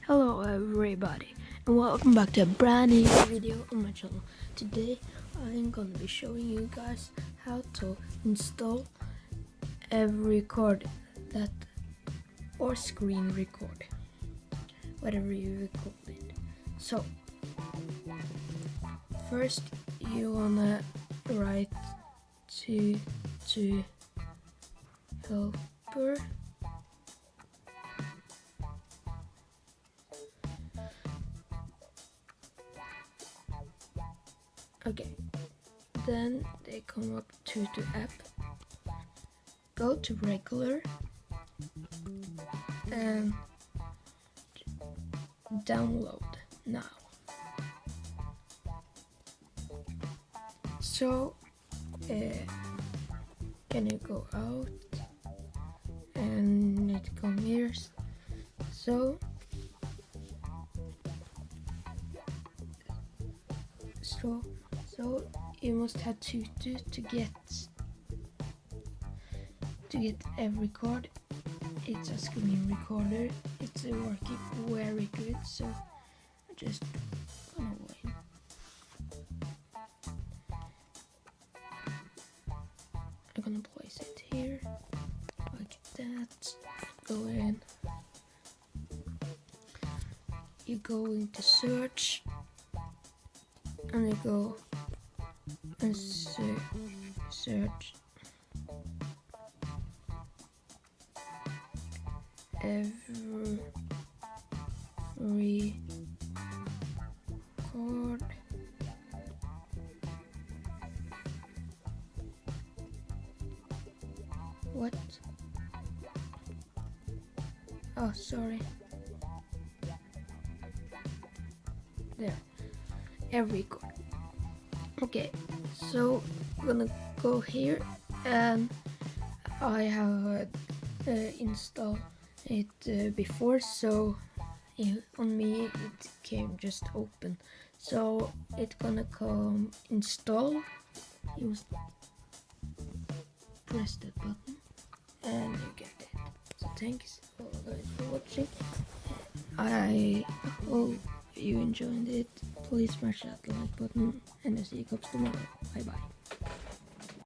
Hello everybody and welcome back to a brand new video on my channel. Today I'm gonna be showing you guys how to install every record that or screen record, whatever you record it. So first you wanna write to helper. Okay, then they come up to the app, go to regular and download now. So can you go out and it comes here. So you must have to get every record. It's a screen recorder. It's working very good. So I just gonna wait. I'm gonna place it here like that. Go in. You go into search and you go and search every record. What? Oh, sorry. There. Every record. Okay, so I'm gonna go here and I have installed it before, so on me it came just open. So it's gonna come install. You must press that button and you get it. So thanks guys for watching. I hope you enjoyed it. Please smash that like button and I'll see you guys tomorrow. Bye bye.